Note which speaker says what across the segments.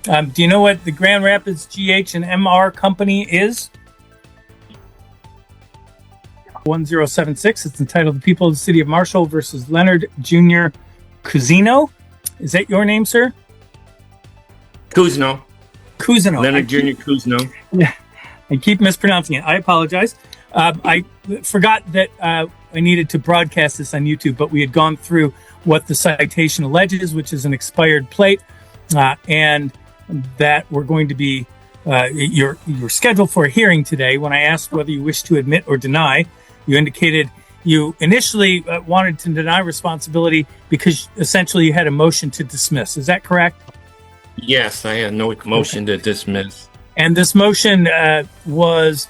Speaker 1: Do you know what the Grand Rapids GH and MR company is? 1076. It's entitled The People of the City of Marshall versus Leonard Jr. Cousino. Is that your name, sir?
Speaker 2: Cousino.
Speaker 1: Leonard
Speaker 2: Jr. Cousino.
Speaker 1: Yeah, I keep mispronouncing it. I apologize. I forgot that I needed to broadcast this on YouTube, but we had gone through what the citation alleges, which is an expired plate, and that we're going to be you're scheduled for a hearing today. When I asked whether you wish to admit or deny, you indicated you initially wanted to deny responsibility because essentially you had a motion to dismiss. Is that correct?
Speaker 2: Yes, I had no motion to dismiss.
Speaker 1: And this motion was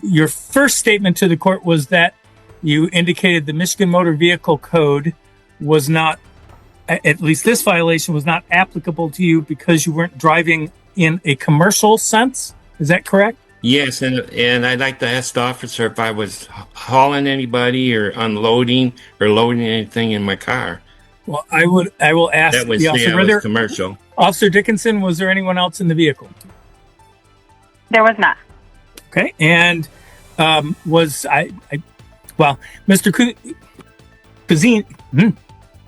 Speaker 1: your first statement to the court was that you indicated the Michigan Motor Vehicle Code was not, at least this violation was not applicable to you because you weren't driving in a commercial sense. Is that correct?
Speaker 2: Yes, and I'd like to ask the officer if I was hauling anybody or unloading or loading anything in my car.
Speaker 1: Well, I will ask
Speaker 2: that was,
Speaker 1: the officer.
Speaker 2: Yeah, was commercial.
Speaker 1: Officer Dickinson, was there anyone else in the vehicle?
Speaker 3: There was not.
Speaker 1: Okay, and was Mr.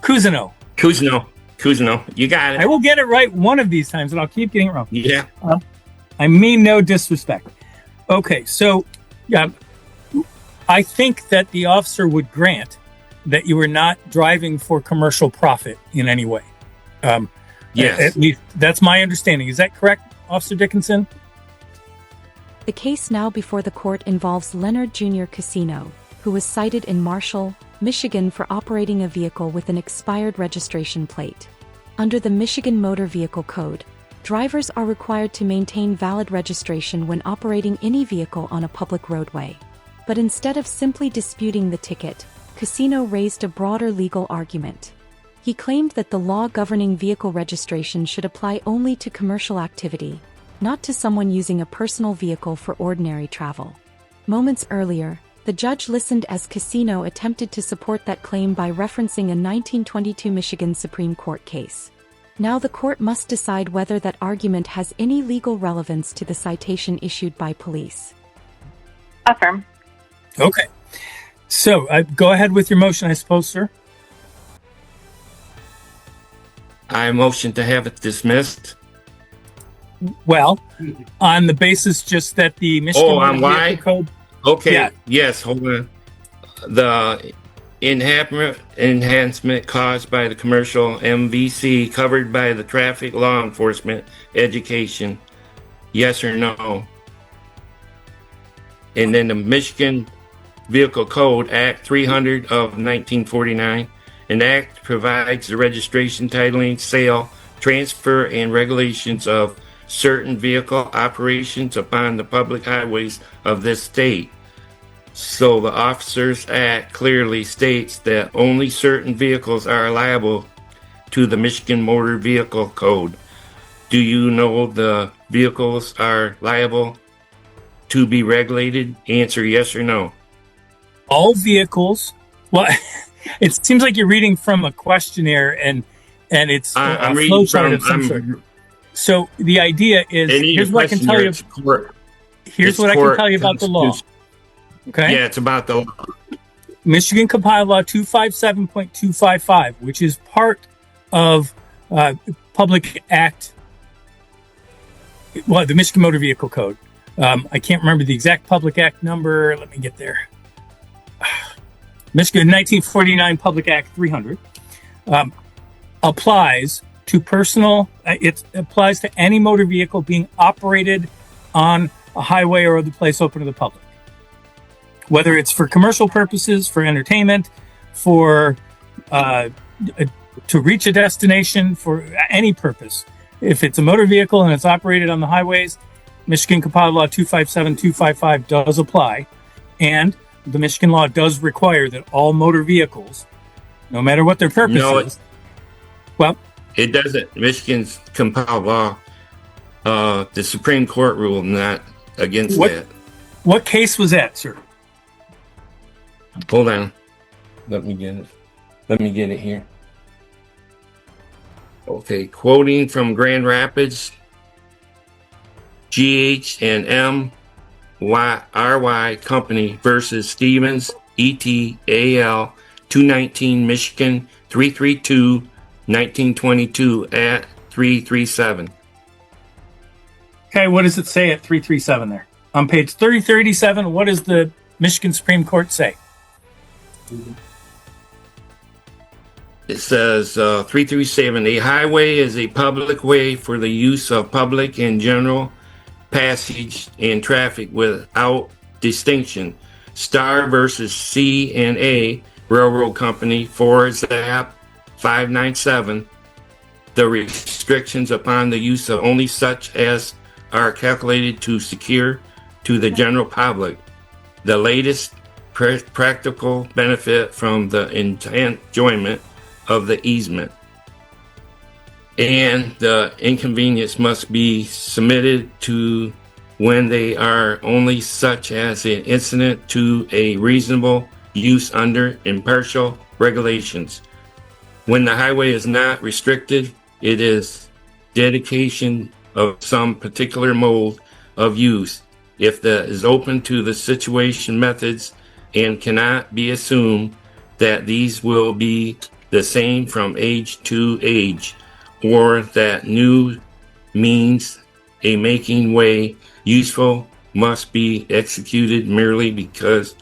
Speaker 2: Cousino, you got it.
Speaker 1: I will get it right one of these times, and I'll keep getting it wrong.
Speaker 2: Yeah.
Speaker 1: I mean no disrespect. Okay, so I think that the officer would grant that you were not driving for commercial profit in any way.
Speaker 2: Yes.
Speaker 1: At least that's my understanding. Is that correct, Officer Dickinson?
Speaker 4: The case now before the court involves Leonard Jr. Cousino, who was cited in Marshall, Michigan for operating a vehicle with an expired registration plate. Under the Michigan Motor Vehicle Code, drivers are required to maintain valid registration when operating any vehicle on a public roadway. But instead of simply disputing the ticket, Cousino raised a broader legal argument. He claimed that the law governing vehicle registration should apply only to commercial activity, not to someone using a personal vehicle for ordinary travel. Moments earlier, the judge listened as Cousino attempted to support that claim by referencing a 1922 Michigan Supreme Court case. Now the court must decide whether that argument has any legal relevance to the citation issued by police.
Speaker 3: Affirm.
Speaker 1: Okay. So go ahead with your motion, I suppose, sir.
Speaker 2: I motion to have it dismissed.
Speaker 1: Well, on the basis just that the Michigan Motor Vehicle Code.
Speaker 2: Okay.
Speaker 1: Yeah.
Speaker 2: Yes. Hold on. The enhancement caused by the commercial MVC covered by the traffic law enforcement education. Yes or no? And then the Michigan Vehicle Code Act 300 of 1949. An act provides the registration, titling, sale, transfer, and regulations of certain vehicle operations upon the public highways of this state. So the Officers Act clearly states that only certain vehicles are liable to the Michigan Motor Vehicle Code. Do you know the vehicles are liable to be regulated? Answer yes or no.
Speaker 1: All vehicles. Well, it seems like you're reading from a questionnaire, and it's
Speaker 2: I'm
Speaker 1: a
Speaker 2: reading
Speaker 1: flowchart of some sort. So the idea is, here's what I can tell you. Here's what I can tell you about the law. Okay.
Speaker 2: Yeah, it's about the law.
Speaker 1: Michigan Compiled Law 257.255, which is part of Public Act. Well, the Michigan Motor Vehicle Code. I can't remember the exact Public Act number. Let me get there. Michigan 1949 Public Act 300 applies to it applies to any motor vehicle being operated on a highway or other place open to the public. Whether it's for commercial purposes, for entertainment, for to reach a destination, for any purpose. If it's a motor vehicle and it's operated on the highways, Michigan Compiled Law 257.255 does apply. And the Michigan law does require that all motor vehicles, no matter what their purpose is. Well,
Speaker 2: it doesn't. Michigan's compiled law, the Supreme Court ruled not against that.
Speaker 1: What case was that, sir?
Speaker 2: Hold on. Let me get it here. Okay, quoting from Grand Rapids, GH and MYRY Company versus Stevens ETAL 219 Michigan 332 1922 at 337.
Speaker 1: Okay, what does it say at 337 there? On page 3037, what does the Michigan Supreme Court say?
Speaker 2: It says 337, a highway is a public way for the use of public and general passage and traffic without distinction. Star versus C&A Railroad Company, 4ZAP 597. The restrictions upon the use of only such as are calculated to secure to the general public the latest practical benefit from the enjoyment of the easement, and the inconvenience must be submitted to when they are only such as an incident to a reasonable use under impartial regulations. When the highway is not restricted, it is dedication of some particular mode of use. If that is open to the situation methods and cannot be assumed that these will be the same from age to age, or that new means a making way useful must be executed merely because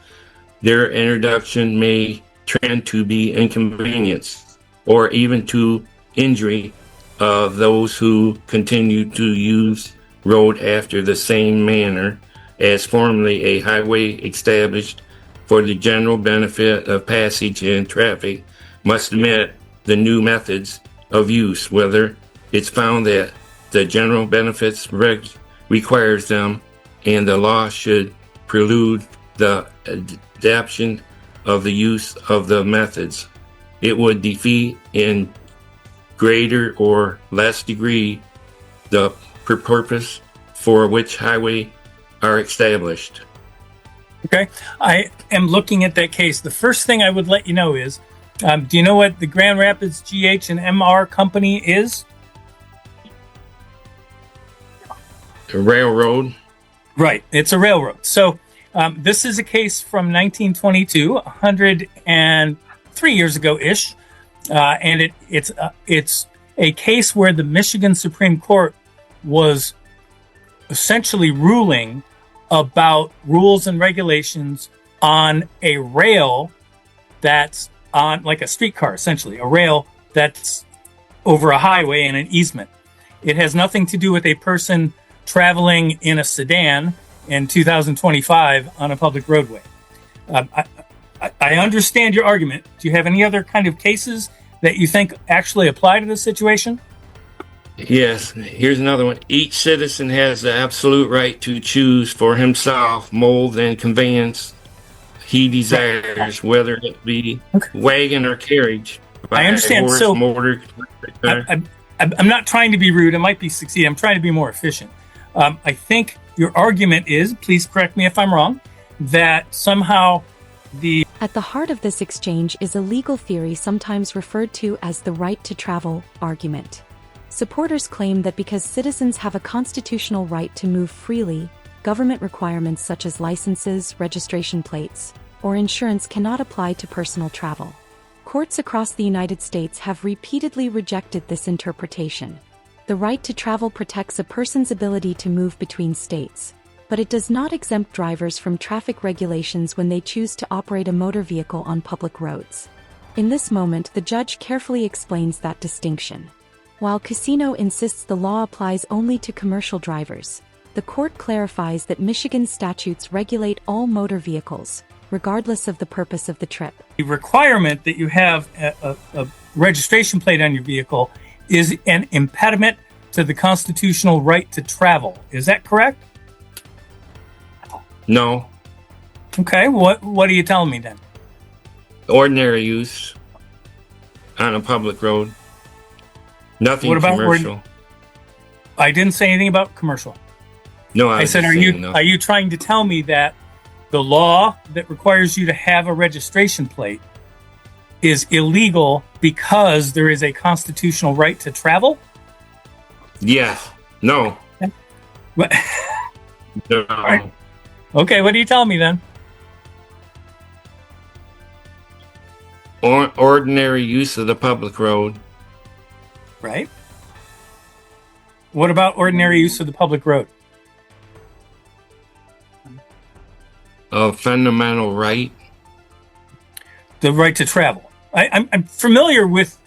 Speaker 2: their introduction may trend to be inconvenience or even to injury of those who continue to use road after the same manner as formerly a highway established for the general benefit of passage and traffic must admit the new methods of use, whether it's found that the general benefits requires them and the law should prelude the adoption of the use of the methods. It would defeat in greater or less degree the purpose for which highway are established.
Speaker 1: Okay, I am looking at that case. The first thing I would let you know is, do you know what the Grand Rapids GH and MR Company is?
Speaker 2: A railroad.
Speaker 1: Right, it's a railroad. So this is a case from 1922, 103 years ago-ish, and it's a case where the Michigan Supreme Court was essentially ruling about rules and regulations on a rail that's on, like a streetcar, essentially, a rail that's over a highway in an easement. It has nothing to do with a person traveling in a sedan in 2025 on a public roadway. I understand your argument. Do you have any other kind of cases that you think actually apply to this situation?
Speaker 2: Yes, here's another one. Each citizen has the absolute right to choose for himself mold and conveyance he desires, whether it be wagon or carriage.
Speaker 1: I understand.
Speaker 2: Horse,
Speaker 1: So
Speaker 2: motor.
Speaker 1: I'm not trying to be rude. I might be succeed. I'm trying to be more efficient. I think your argument is, please correct me if I'm wrong, that somehow
Speaker 4: At the heart of this exchange is a legal theory sometimes referred to as the right to travel argument. Supporters claim that because citizens have a constitutional right to move freely, government requirements such as licenses, registration plates, or insurance cannot apply to personal travel. Courts across the United States have repeatedly rejected this interpretation. The right to travel protects a person's ability to move between states, but it does not exempt drivers from traffic regulations when they choose to operate a motor vehicle on public roads. In this moment, the judge carefully explains that distinction. While Casino insists the law applies only to commercial drivers, the court clarifies that Michigan statutes regulate all motor vehicles, regardless of the purpose of the trip.
Speaker 1: The requirement that you have a registration plate on your vehicle is an impediment to the constitutional right to travel. Is that correct?
Speaker 2: No.
Speaker 1: Okay, what are you telling me then?
Speaker 2: Ordinary use on a public road. Nothing
Speaker 1: What about
Speaker 2: commercial.
Speaker 1: I didn't say anything about commercial.
Speaker 2: No,
Speaker 1: I said, are you trying to tell me that the law that requires you to have a registration plate is illegal because there is a constitutional right to travel?
Speaker 2: Yes. No.
Speaker 1: What?
Speaker 2: No.
Speaker 1: Right. Okay, what do you tell me then?
Speaker 2: Ordinary use of the public road.
Speaker 1: Right. What about ordinary use of the public road?
Speaker 2: A fundamental right.
Speaker 1: The right to travel. I'm familiar with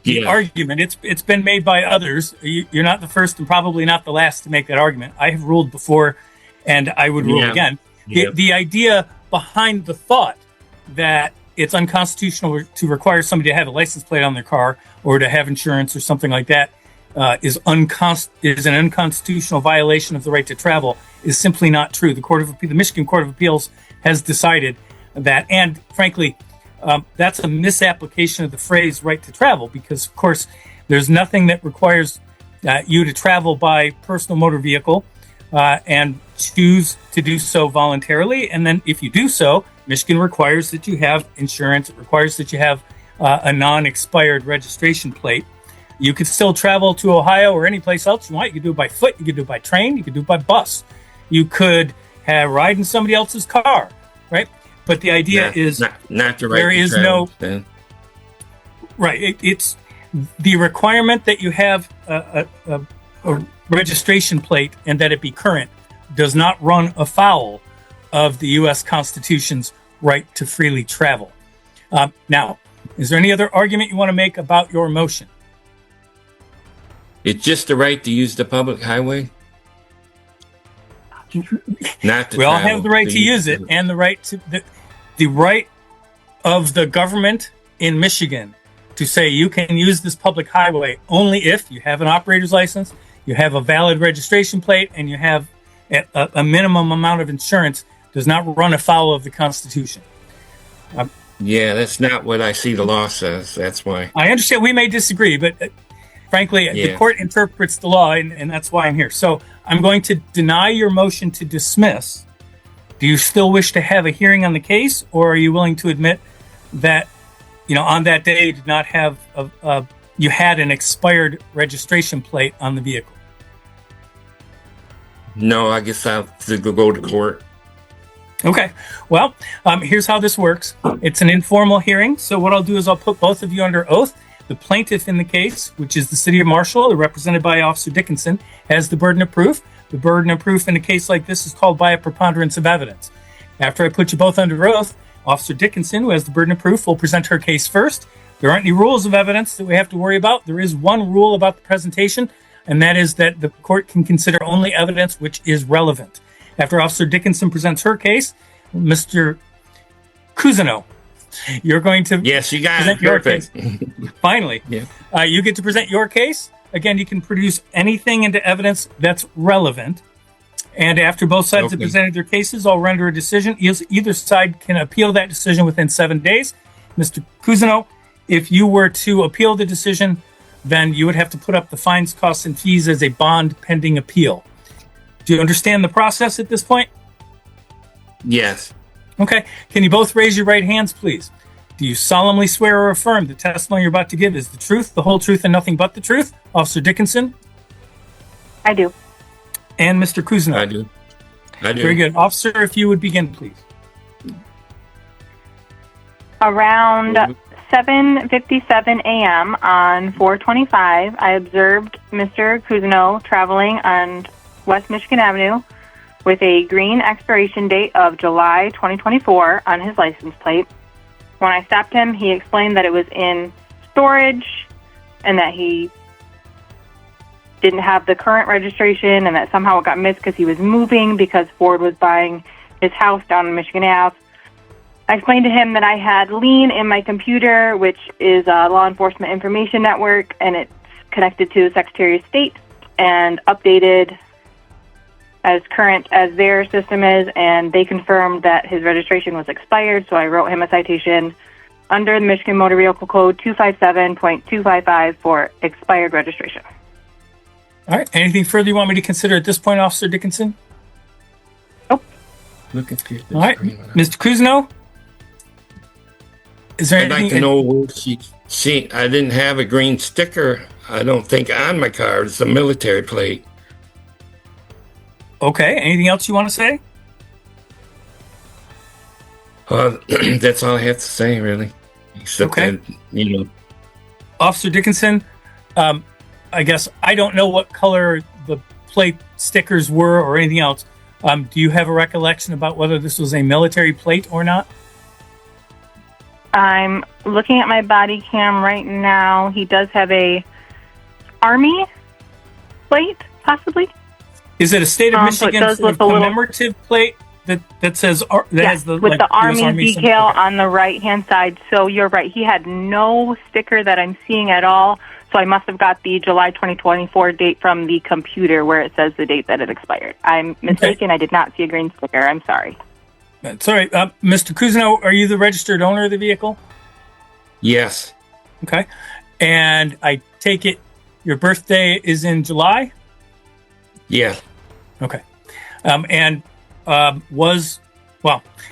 Speaker 1: the
Speaker 2: Yeah.
Speaker 1: argument. It's been made by others. You're not the first and probably not the last to make that argument. I have ruled before, and I would rule
Speaker 2: Yeah.
Speaker 1: again.
Speaker 2: Yeah.
Speaker 1: The idea behind the thought that it's unconstitutional to require somebody to have a license plate on their car or to have insurance or something like that is an unconstitutional violation of the right to travel is simply not true. The Michigan Court of Appeals has decided that, and frankly, that's a misapplication of the phrase right to travel, because of course there's nothing that requires you to travel by personal motor vehicle and choose to do so voluntarily. And then if you do so, Michigan requires that you have insurance. It requires that you have a non-expired registration plate. You could still travel to Ohio or any place else you want. You could do it by foot. You could do it by train. You could do it by bus. You could ride in somebody else's car, right? But the idea is
Speaker 2: not the right
Speaker 1: there
Speaker 2: to
Speaker 1: is
Speaker 2: travel,
Speaker 1: no
Speaker 2: then.
Speaker 1: right. It's the requirement that you have a registration plate and that it be current does not run afoul of the U.S. Constitution's right to freely travel. Now, is there any other argument you want to make about your motion?
Speaker 2: It's just the right to use the public highway. Not to
Speaker 1: We all
Speaker 2: travel,
Speaker 1: have the right to use it, and the right to the right of the government in Michigan to say you can use this public highway only if you have an operator's license, you have a valid registration plate, and you have a minimum amount of insurance does not run afoul of the Constitution.
Speaker 2: Yeah, that's not what I see the law says. That's why.
Speaker 1: I understand we may disagree, but frankly, the
Speaker 2: Yeah.
Speaker 1: court interprets the law, and that's why I'm here. So I'm going to deny your motion to dismiss. Do you still wish to have a hearing on the case, or are you willing to admit that, on that day you did not have you had an expired registration plate on the vehicle?
Speaker 2: No, I guess I'll have to go to court.
Speaker 1: Okay. Well, here's how this works. It's an informal hearing. So what I'll do is I'll put both of you under oath. The plaintiff in the case, which is the city of Marshall, represented by Officer Dickinson, has the burden of proof. The burden of proof in a case like this is called by a preponderance of evidence. After I put you both under oath, Officer Dickinson, who has the burden of proof, will present her case first. There aren't any rules of evidence that we have to worry about. There is one rule about the presentation, and that is that the court can consider only evidence which is relevant. After Officer Dickinson presents her case, Mr. Cousino, you're going to
Speaker 2: Yes, you got it.
Speaker 1: present your
Speaker 2: Perfect.
Speaker 1: case. Finally,
Speaker 2: Yeah.
Speaker 1: you get to present your case. Again, you can produce anything into evidence that's relevant. And after both sides have
Speaker 2: Okay.
Speaker 1: presented their cases, I'll render a decision. Either side can appeal that decision within 7 days. Mr. Cousino, if you were to appeal the decision, then you would have to put up the fines, costs, and fees as a bond pending appeal. Do you understand the process at this point?
Speaker 2: Yes.
Speaker 1: Okay. Can you both raise your right hands, please? Do you solemnly swear or affirm the testimony you're about to give is the truth, the whole truth, and nothing but the truth? Officer Dickinson
Speaker 3: I do.
Speaker 1: and Mr. Cousino.
Speaker 2: I do.
Speaker 1: Very good. Officer, if you would begin, please.
Speaker 3: Around 7:57 a.m. on 4/25, I observed Mr. Cousino traveling on West Michigan Avenue with a green expiration date of July 2024 on his license plate. When I stopped him, he explained that it was in storage and that he didn't have the current registration and that somehow it got missed because he was moving because Ford was buying his house down in Michigan Ave. I explained to him that I had Lean in my computer, which is a law enforcement information network, and it's connected to the Secretary of State and updated as current as their system is, and they confirmed that his registration was expired, so I wrote him a citation under the Michigan Motor Vehicle Code 257.255 for expired registration.
Speaker 1: All right. Anything further you want me to consider at this point, Officer Dickinson?
Speaker 2: Look at the
Speaker 1: All right.
Speaker 2: screen.
Speaker 1: Mr. Cousino? Is there
Speaker 2: I'd like to
Speaker 1: anything?
Speaker 2: know where I didn't have a green sticker, I don't think, on my car. It's a military plate.
Speaker 1: Okay. Anything else you want to say?
Speaker 2: That's all I have to say, really. Except
Speaker 1: Okay.
Speaker 2: that, you know,
Speaker 1: Officer Dickinson, I guess I don't know what color the plate stickers were or anything else. Do you have a recollection about whether this was a military plate or not?
Speaker 3: I'm looking at my body cam right now. He does have a Army plate, possibly.
Speaker 1: Is it a state of
Speaker 3: So it
Speaker 1: Michigan
Speaker 3: does
Speaker 1: sort of
Speaker 3: look a little-
Speaker 1: commemorative plate that says that
Speaker 3: Yes,
Speaker 1: has the
Speaker 3: with
Speaker 1: like,
Speaker 3: the
Speaker 1: US
Speaker 3: Army
Speaker 1: symbol?
Speaker 3: decal
Speaker 1: Okay.
Speaker 3: on the right-hand side. So you're right. He had no sticker that I'm seeing at all. So I must have got the July 2024 date from the computer where it says the date that it expired. I'm mistaken. I did not see a green sticker. I'm sorry.
Speaker 1: That's all right. Mr. Cousineau, are you the registered owner of the vehicle?
Speaker 2: yes,
Speaker 1: Okay. And I take it your birthday is in July?
Speaker 2: yeah.
Speaker 1: Okay.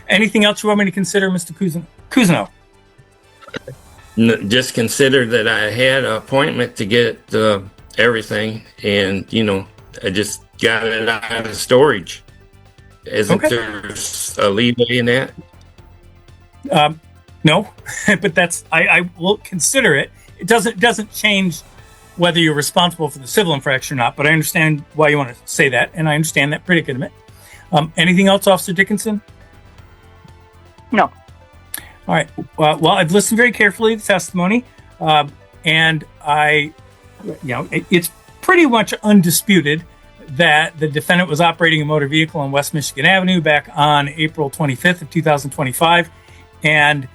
Speaker 1: Anything else you want me to consider, Mr. Cousineau?
Speaker 2: Just consider that I had an appointment to get everything, and you know, I just got it out of storage. Isn't
Speaker 1: Okay.
Speaker 2: there a leeway in that?
Speaker 1: No, but I will consider it. It doesn't change whether you're responsible for the civil infraction or not, but I understand why you want to say that, and I understand that predicament. Anything else, Officer Dickinson?
Speaker 3: No.
Speaker 1: All right. Well, I've listened very carefully to the testimony, and it's pretty much undisputed that the defendant was operating a motor vehicle on West Michigan Avenue back on April 25th of 2025, and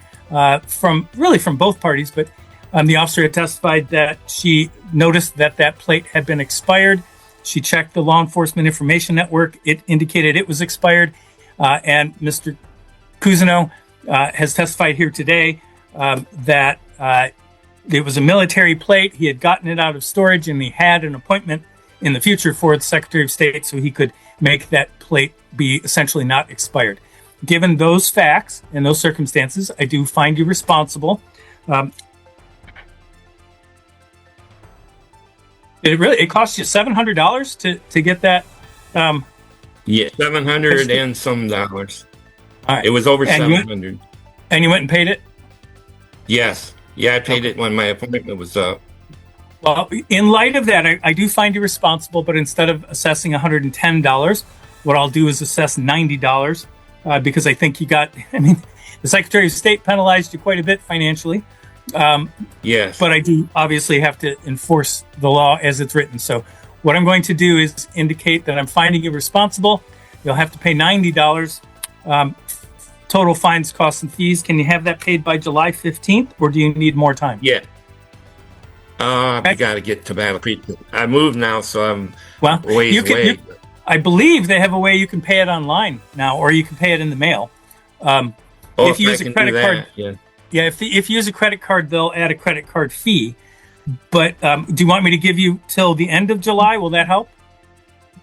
Speaker 1: from both parties, but the officer had testified that she noticed that plate had been expired. She checked the law enforcement information network. It indicated it was expired, and Mr. Cousineau has testified here today that it was a military plate. He had gotten it out of storage, and he had an appointment in the future for the Secretary of State so he could make that plate be essentially not expired. Given those facts and those circumstances, I do find you responsible. It cost you $700 to get that.
Speaker 2: Yeah, 700 and some dollars.
Speaker 1: All right.
Speaker 2: It was over
Speaker 1: And you-
Speaker 2: 700.
Speaker 1: And you went and paid it?
Speaker 2: Yes, yeah, I paid it when my appointment was up.
Speaker 1: Well, in light of that, I do find you responsible, but instead of assessing $110, what I'll do is assess $90 because I think the Secretary of State penalized you quite a bit financially.
Speaker 2: Yes,
Speaker 1: But I do obviously have to enforce the law as it's written. So what I'm going to do is indicate that I'm finding you responsible. You'll have to pay $90. Total fines, costs, and fees. Can you have that paid by July 15th, or do you need more time?
Speaker 2: yeah. I got to get to Battle Creek. I moved now, so I'm
Speaker 1: Well,
Speaker 2: ways away.
Speaker 1: I believe they have a way you can pay it online now, or you can pay it in the mail. If you use a credit card,
Speaker 2: yeah.
Speaker 1: if you use a credit card, they'll add a credit card fee. But do you want me to give you till the end of July? Will that help?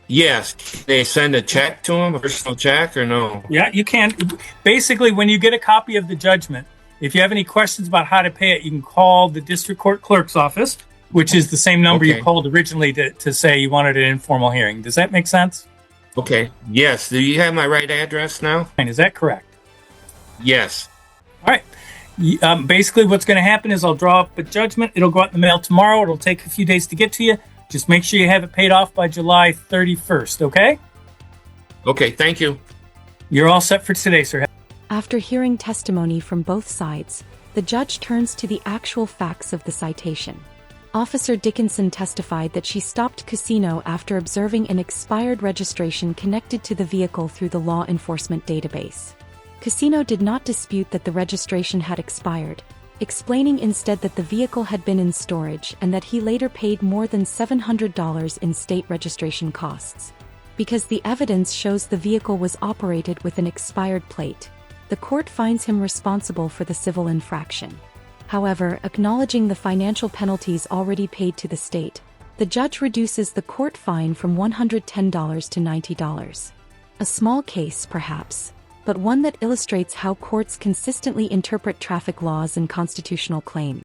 Speaker 2: Yes, they send a check to him, a personal check, or no?
Speaker 1: Yeah, you can. Basically, when you get a copy of the judgment, if you have any questions about how to pay it, you can call the district court clerk's office, which is the same number
Speaker 2: Okay.
Speaker 1: you called originally to say you wanted an informal hearing. Does that make sense?
Speaker 2: Okay. Yes. Do you have my right address now?
Speaker 1: Is that correct?
Speaker 2: Yes.
Speaker 1: All right. Basically, what's going to happen is I'll draw up a judgment. It'll go out in the mail tomorrow. It'll take a few days to get to you. Just make sure you have it paid off by July 31st, okay?
Speaker 2: Okay. Thank you.
Speaker 1: You're all set for today, sir.
Speaker 4: After hearing testimony from both sides, the judge turns to the actual facts of the citation. Officer Dickinson testified that she stopped Cousineau after observing an expired registration connected to the vehicle through the law enforcement database. Cousineau did not dispute that the registration had expired, explaining instead that the vehicle had been in storage and that he later paid more than $700 in state registration costs. Because the evidence shows the vehicle was operated with an expired plate, the court finds him responsible for the civil infraction. However, acknowledging the financial penalties already paid to the state, the judge reduces the court fine from $110 to $90. A small case, perhaps, but one that illustrates how courts consistently interpret traffic laws and constitutional claims.